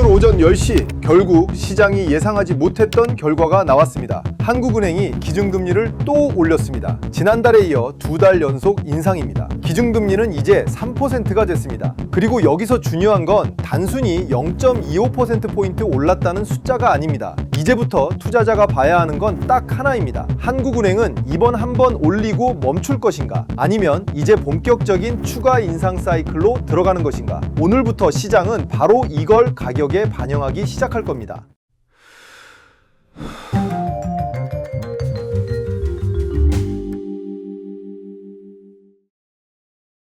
오늘 오전 10시 결국 시장이 예상하지 못했던 결과가 나왔습니다. 한국은행이 기준금리를 또 올렸습니다. 지난달에 이어 2달 연속 인상입니다. 기준금리는 이제 3%가 됐습니다. 그리고 여기서 중요한 건 단순히 0.25%포인트 올랐다는 숫자가 아닙니다. 이제부터 투자자가 봐야 하는 건 딱 하나입니다. 한국은행은 이번 한번 올리고 멈출 것인가, 아니면 이제 본격적인 추가 인상 사이클로 들어가는 것인가. 오늘부터 시장은 바로 이걸 가격에 반영하기 시작할 겁니다.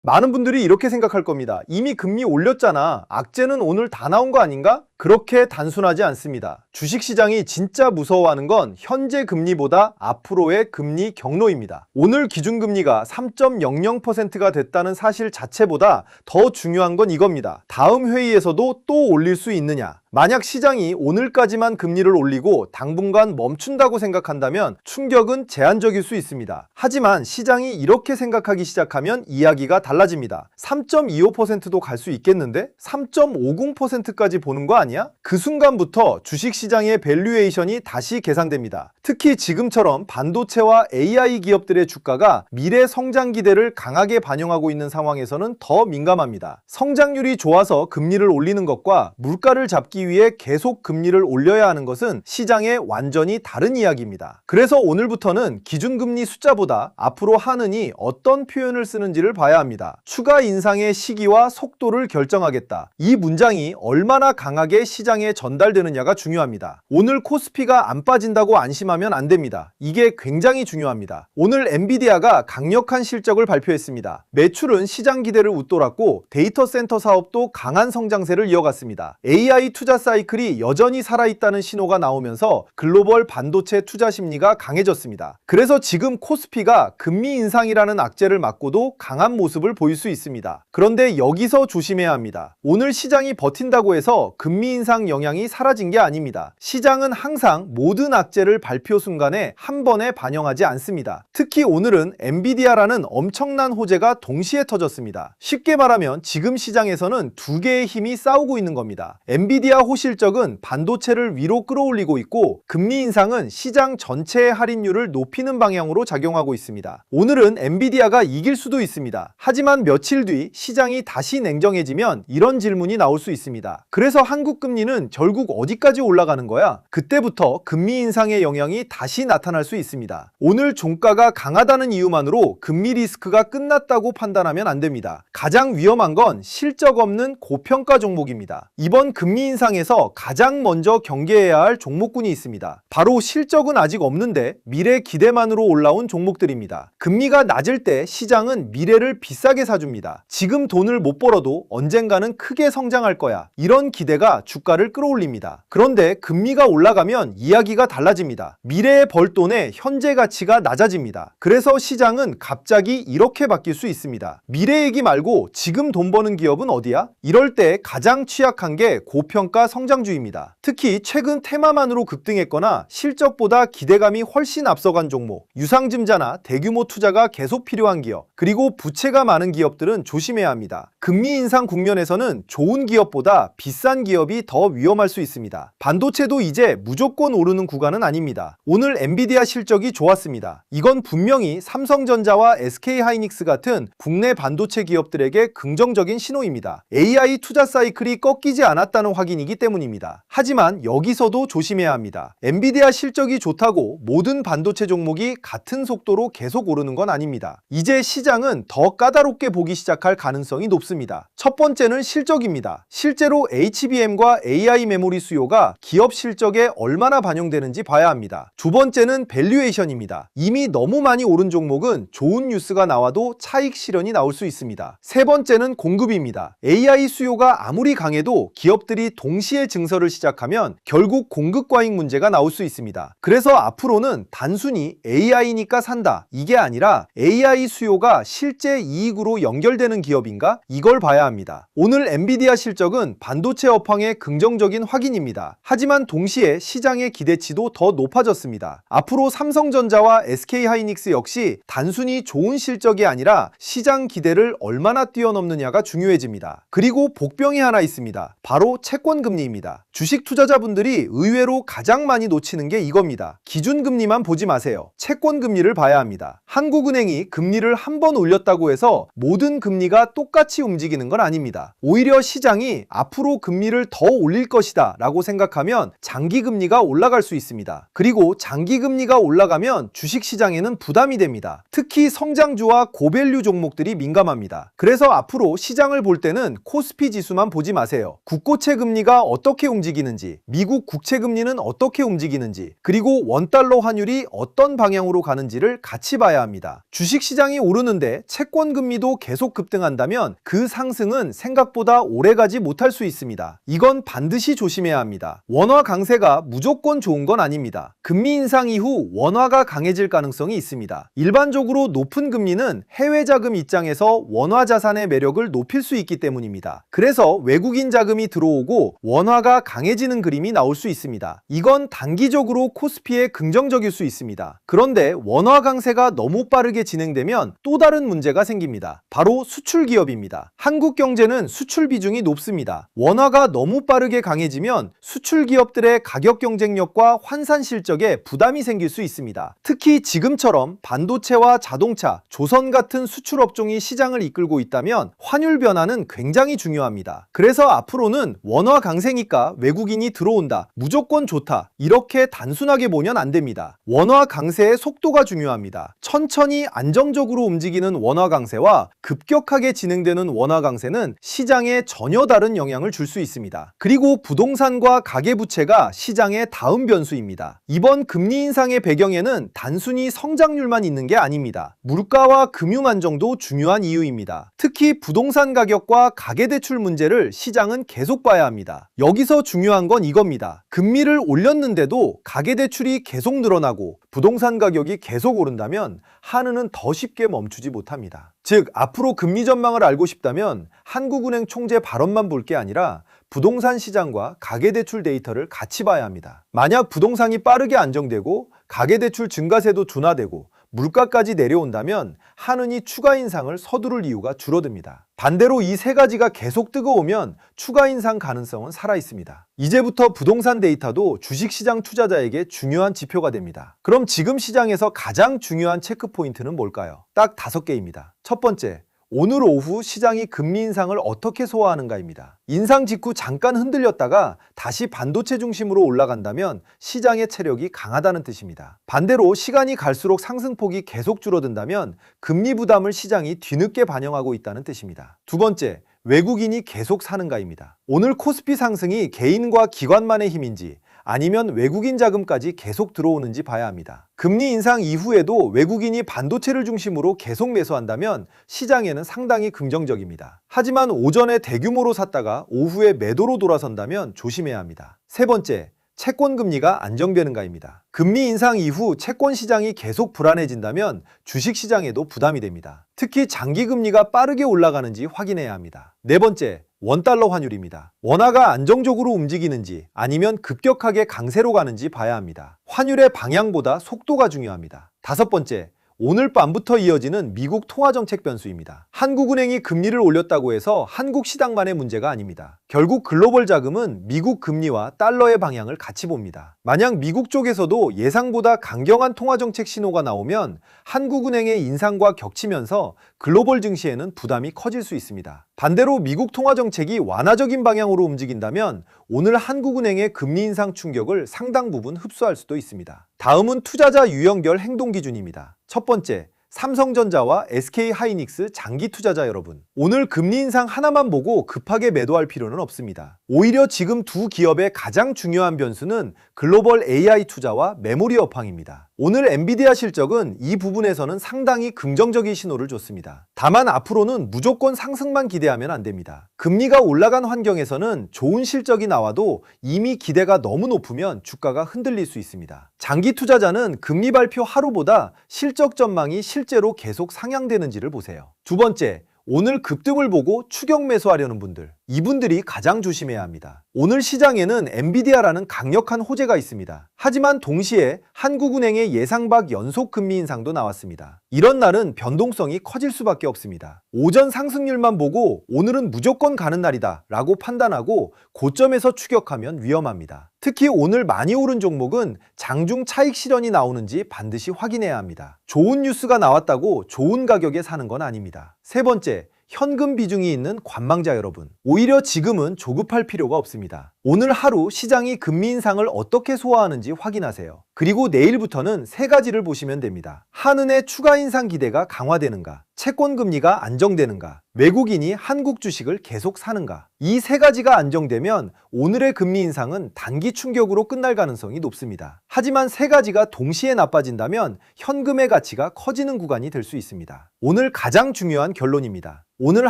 많은 분들이 이렇게 생각할 겁니다. 이미 금리 올렸잖아. 악재는 오늘 다 나온 거 아닌가? 그렇게 단순하지 않습니다. 주식시장이 진짜 무서워하는 건 현재 금리보다 앞으로의 금리 경로입니다. 오늘 기준금리가 3.00%가 됐다는 사실 자체보다 더 중요한 건 이겁니다. 다음 회의에서도 또 올릴 수 있느냐? 만약 시장이 오늘까지만 금리를 올리고 당분간 멈춘다고 생각한다면 충격은 제한적일 수 있습니다. 하지만 시장이 이렇게 생각하기 시작하면 이야기가 달라집니다. 3.25%도 갈 수 있겠는데? 3.50%까지 보는 거 아니야? 그 순간부터 주식시장의 밸류에이션이 다시 계산됩니다. 특히 지금처럼 반도체와 AI 기업들의 주가가 미래 성장 기대를 강하게 반영하고 있는 상황에서는 더 민감합니다. 성장률이 좋아서 금리를 올리는 것과 물가를 잡기 위해 계속 금리를 올려야 하는 것은 시장의 완전히 다른 이야기입니다. 그래서 오늘부터는 기준금리 숫자보다 앞으로 하느니 어떤 표현을 쓰는지를 봐야 합니다. 추가 인상의 시기와 속도를 결정하겠다. 이 문장이 얼마나 강하게 시장에 전달되느냐가 중요합니다. 오늘 코스피가 안 빠진다고 안심하면 안 됩니다. 이게 굉장히 중요합니다. 오늘 엔비디아가 강력한 실적을 발표했습니다. 매출은 시장 기대를 웃돌았고 데이터 센터 사업도 강한 성장세를 이어갔습니다. AI 투자 사이클이 여전히 살아있다는 신호가 나오면서 글로벌 반도체 투자 심리가 강해졌습니다. 그래서 지금 코스피가 금리 인상이라는 악재를 맞고도 강한 모습을 보일 수 있습니다. 그런데 여기서 조심해야 합니다. 오늘 시장이 버틴다고 해서 금리 인상 영향이 사라진 게 아닙니다. 시장은 항상 모든 악재를 발표 순간에 한 번에 반영하지 않습니다. 특히 오늘은 엔비디아라는 엄청난 호재가 동시에 터졌습니다. 쉽게 말하면 지금 시장에서는 두 개의 힘이 싸우고 있는 겁니다. 엔비디아 호실적은 반도체를 위로 끌어올리고 있고 금리 인상은 시장 전체의 할인율을 높이는 방향으로 작용하고 있습니다. 오늘은 엔비디아가 이길 수도 있습니다. 하지만 며칠 뒤 시장이 다시 냉정해지면 이런 질문이 나올 수 있습니다. 그래서 한국 금리는 결국 어디까지 올라가는 거야? 그때부터 금리 인상의 영향이 다시 나타날 수 있습니다. 오늘 종가가 강하다는 이유만으로 금리 리스크가 끝났다고 판단하면 안 됩니다. 가장 위험한 건 실적 없는 고평가 종목입니다. 이번 금리 인상에서 가장 먼저 경계해야 할 종목군이 있습니다. 바로 실적은 아직 없는데 미래 기대만으로 올라온 종목들입니다. 금리가 낮을 때 시장은 미래를 비싸게 사줍니다. 지금 돈을 못 벌어도 언젠가는 크게 성장할 거야. 이런 기대가 주가를 끌어올립니다. 그런데 금리가 올라가면 이야기가 달라집니다. 미래에 벌 돈의 현재 가치가 낮아집니다. 그래서 시장은 갑자기 이렇게 바뀔 수 있습니다. 미래 얘기 말고 지금 돈 버는 기업은 어디야? 이럴 때 가장 취약한 게 고평가 성장주입니다. 특히 최근 테마만으로 급등했거나 실적보다 기대감이 훨씬 앞서간 종목, 유상증자나 대규모 투자가 계속 필요한 기업, 그리고 부채가 많은 기업들은 조심해야 합니다. 금리 인상 국면에서는 좋은 기업보다 비싼 기업이 더 위험할 수 있습니다. 반도체도 이제 무조건 오르는 구간은 아닙니다. 오늘 엔비디아 실적이 좋았습니다. 이건 분명히 삼성전자와 SK하이닉스 같은 국내 반도체 기업들에게 긍정적인 신호입니다. AI 투자 사이클이 꺾이지 않았다는 확인이기 때문입니다. 하지만 여기서도 조심해야 합니다. 엔비디아 실적이 좋다고 모든 반도체 종목이 같은 속도로 계속 오르는 건 아닙니다. 이제 시장은 더 까다롭게 보기 시작할 가능성이 높습니다. 첫 번째는 실적입니다. 실제로 HBM과 AI 메모리 수요가 기업 실적에 얼마나 반영되는지 봐야 합니다. 두 번째는 밸류에이션입니다. 이미 너무 많이 오른 종목은 좋은 뉴스가 나와도 차익 실현이 나올 수 있습니다. 세 번째는 공급입니다. AI 수요가 아무리 강해도 기업들이 동시에 증설을 시작하면 결국 공급 과잉 문제가 나올 수 있습니다. 그래서 앞으로는 단순히 AI니까 산다, 이게 아니라 AI 수요가 실제 이익으로 연결되는 기업인가? 이걸 봐야 합니다. 오늘 엔비디아 실적은 반도체 업황에 시장의 긍정적인 확인입니다. 하지만 동시에 시장의 기대치도 더 높아졌습니다. 앞으로 삼성전자와 SK하이닉스 역시 단순히 좋은 실적이 아니라 시장 기대를 얼마나 뛰어넘느냐가 중요해집니다. 그리고 복병이 하나 있습니다. 바로 채권금리입니다. 주식 투자자분들이 의외로 가장 많이 놓치는 게 이겁니다. 기준금리만 보지 마세요. 채권금리를 봐야 합니다. 한국은행이 금리를 한 번 올렸다고 해서 모든 금리가 똑같이 움직이는 건 아닙니다. 오히려 시장이 앞으로 금리를 더 올릴 것이다 라고 생각하면 장기금리가 올라갈 수 있습니다. 그리고 장기금리가 올라가면 주식시장에는 부담이 됩니다. 특히 성장주와 고밸류 종목들이 민감합니다. 그래서 앞으로 시장을 볼 때는 코스피 지수만 보지 마세요. 국고채 금리가 어떻게 움직이는지, 미국 국채 금리는 어떻게 움직이는지, 그리고 원달러 환율이 어떤 방향으로 가는지를 같이 봐야 합니다. 주식시장이 오르는데 채권금리도 계속 급등한다면 그 상승은 생각보다 오래가지 못할 수 있습니다. 이건 반드시 조심해야 합니다. 원화 강세가 무조건 좋은 건 아닙니다. 금리 인상 이후 원화가 강해질 가능성이 있습니다. 일반적으로 높은 금리는 해외 자금 입장에서 원화 자산의 매력을 높일 수 있기 때문입니다. 그래서 외국인 자금이 들어오고 원화가 강해지는 그림이 나올 수 있습니다. 이건 단기적으로 코스피에 긍정적일 수 있습니다. 그런데 원화 강세가 너무 빠르게 진행되면 또 다른 문제가 생깁니다. 바로 수출 기업입니다. 한국 경제는 수출 비중이 높습니다. 원화가 너무 빠르게 강해지면 수출 기업들의 가격 경쟁력과 환산 실적에 부담이 생길 수 있습니다. 특히 지금처럼 반도체와 자동차, 조선 같은 수출 업종이 시장을 이끌고 있다면 환율 변화는 굉장히 중요합니다. 그래서 앞으로는 원화 강세니까 외국인이 들어온다, 무조건 좋다, 이렇게 단순하게 보면 안 됩니다. 원화 강세의 속도가 중요합니다. 천천히 안정적으로 움직이는 원화 강세와 급격하게 진행되는 원화 강세는 시장에 전혀 다른 영향을 줄 수 있습니다. 그리고 부동산과 가계부채가 시장의 다음 변수입니다. 이번 금리 인상의 배경에는 단순히 성장률만 있는 게 아닙니다. 물가와 금융 안정도 중요한 이유입니다. 특히 부동산 가격과 가계대출 문제를 시장은 계속 봐야 합니다. 여기서 중요한 건 이겁니다. 금리를 올렸는데도 가계대출이 계속 늘어나고 부동산 가격이 계속 오른다면 한은은 더 쉽게 멈추지 못합니다. 즉, 앞으로 금리 전망을 알고 싶다면 한국은행 총재 발언만 볼 게 아니라 부동산 시장과 가계대출 데이터를 같이 봐야 합니다. 만약 부동산이 빠르게 안정되고 가계대출 증가세도 둔화되고 물가까지 내려온다면 한은이 추가 인상을 서두를 이유가 줄어듭니다. 반대로 이 세 가지가 계속 뜨거우면 추가 인상 가능성은 살아있습니다. 이제부터 부동산 데이터도 주식시장 투자자에게 중요한 지표가 됩니다. 그럼 지금 시장에서 가장 중요한 체크포인트는 뭘까요? 딱 5개입니다. 첫 번째, 오늘 오후 시장이 금리 인상을 어떻게 소화하는가입니다. 인상 직후 잠깐 흔들렸다가 다시 반도체 중심으로 올라간다면 시장의 체력이 강하다는 뜻입니다. 반대로 시간이 갈수록 상승폭이 계속 줄어든다면 금리 부담을 시장이 뒤늦게 반영하고 있다는 뜻입니다. 두 번째, 외국인이 계속 사는가입니다. 오늘 코스피 상승이 개인과 기관만의 힘인지 아니면 외국인 자금까지 계속 들어오는지 봐야 합니다. 금리 인상 이후에도 외국인이 반도체를 중심으로 계속 매수한다면 시장에는 상당히 긍정적입니다. 하지만 오전에 대규모로 샀다가 오후에 매도로 돌아선다면 조심해야 합니다. 세 번째, 채권금리가 안정되는가입니다. 금리 인상 이후 채권 시장이 계속 불안해진다면 주식시장에도 부담이 됩니다. 특히 장기금리가 빠르게 올라가는지 확인해야 합니다. 네 번째, 원달러 환율입니다. 원화가 안정적으로 움직이는지 아니면 급격하게 강세로 가는지 봐야 합니다. 환율의 방향보다 속도가 중요합니다. 다섯 번째, 오늘 밤부터 이어지는 미국 통화정책 변수입니다. 한국은행이 금리를 올렸다고 해서 한국 시장만의 문제가 아닙니다. 결국 글로벌 자금은 미국 금리와 달러의 방향을 같이 봅니다. 만약 미국 쪽에서도 예상보다 강경한 통화정책 신호가 나오면 한국은행의 인상과 겹치면서 글로벌 증시에는 부담이 커질 수 있습니다. 반대로 미국 통화정책이 완화적인 방향으로 움직인다면 오늘 한국은행의 금리 인상 충격을 상당 부분 흡수할 수도 있습니다. 다음은 투자자 유형별 행동 기준입니다. 첫 번째, 삼성전자와 SK하이닉스 장기 투자자 여러분, 오늘 금리 인상 하나만 보고 급하게 매도할 필요는 없습니다. 오히려 지금 두 기업의 가장 중요한 변수는 글로벌 AI 투자와 메모리 업황입니다. 오늘 엔비디아 실적은 이 부분에서는 상당히 긍정적인 신호를 줬습니다. 다만 앞으로는 무조건 상승만 기대하면 안 됩니다. 금리가 올라간 환경에서는 좋은 실적이 나와도 이미 기대가 너무 높으면 주가가 흔들릴 수 있습니다. 장기 투자자는 금리 발표 하루보다 실적 전망이 실제로 계속 상향되는지를 보세요. 두 번째, 오늘 급등을 보고 추격 매수하려는 분들, 이분들이 가장 조심해야 합니다. 오늘 시장에는 엔비디아라는 강력한 호재가 있습니다. 하지만 동시에 한국은행의 예상 밖 연속 금리 인상도 나왔습니다. 이런 날은 변동성이 커질 수밖에 없습니다. 오전 상승률만 보고 오늘은 무조건 가는 날이다 라고 판단하고 고점에서 추격하면 위험합니다. 특히 오늘 많이 오른 종목은 장중 차익 실현이 나오는지 반드시 확인해야 합니다. 좋은 뉴스가 나왔다고 좋은 가격에 사는 건 아닙니다. 세 번째, 현금 비중이 있는 관망자 여러분, 오히려 지금은 조급할 필요가 없습니다. 오늘 하루 시장이 금리 인상을 어떻게 소화하는지 확인하세요. 그리고 내일부터는 세 가지를 보시면 됩니다. 한은의 추가 인상 기대가 강화되는가, 채권 금리가 안정되는가, 외국인이 한국 주식을 계속 사는가. 이 세 가지가 안정되면 오늘의 금리 인상은 단기 충격으로 끝날 가능성이 높습니다. 하지만 세 가지가 동시에 나빠진다면 현금의 가치가 커지는 구간이 될 수 있습니다. 오늘 가장 중요한 결론입니다. 오늘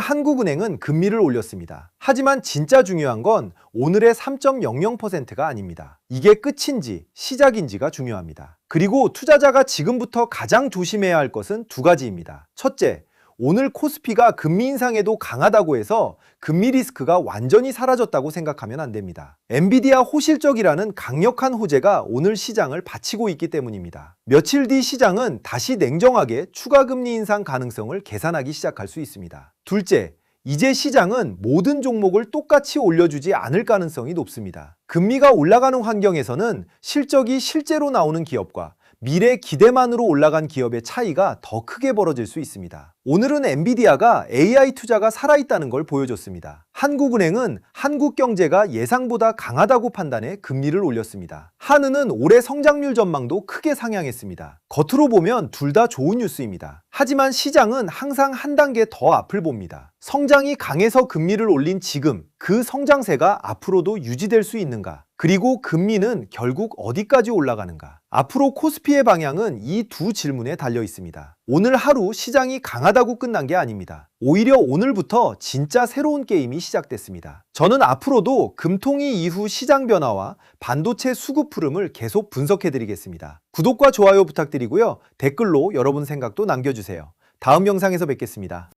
한국은행은 금리를 올렸습니다. 하지만 진짜 중요한 건 오늘의 3.00%가 아닙니다. 이게 끝인지 시작인지가 중요합니다. 그리고 투자자가 지금부터 가장 조심해야 할 것은 두 가지입니다. 첫째, 오늘 코스피가 금리 인상에도 강하다고 해서 금리 리스크가 완전히 사라졌다고 생각하면 안 됩니다. 엔비디아 호실적이라는 강력한 호재가 오늘 시장을 받치고 있기 때문입니다. 며칠 뒤 시장은 다시 냉정하게 추가 금리 인상 가능성을 계산하기 시작할 수 있습니다. 둘째, 이제 시장은 모든 종목을 똑같이 올려주지 않을 가능성이 높습니다. 금리가 올라가는 환경에서는 실적이 실제로 나오는 기업과 미래 기대만으로 올라간 기업의 차이가 더 크게 벌어질 수 있습니다. 오늘은 엔비디아가 AI 투자가 살아있다는 걸 보여줬습니다. 한국은행은 한국 경제가 예상보다 강하다고 판단해 금리를 올렸습니다. 한은은 올해 성장률 전망도 크게 상향했습니다. 겉으로 보면 둘 다 좋은 뉴스입니다. 하지만 시장은 항상 한 단계 더 앞을 봅니다. 성장이 강해서 금리를 올린 지금, 그 성장세가 앞으로도 유지될 수 있는가? 그리고 금리는 결국 어디까지 올라가는가? 앞으로 코스피의 방향은 이 두 질문에 달려 있습니다. 오늘 하루 시장이 강하다고 끝난 게 아닙니다. 오히려 오늘부터 진짜 새로운 게임이 시작됐습니다. 저는 앞으로도 금통위 이후 시장 변화와 반도체 수급 흐름을 계속 분석해 드리겠습니다. 구독과 좋아요 부탁드리고요. 댓글로 여러분 생각도 남겨주세요. 다음 영상에서 뵙겠습니다.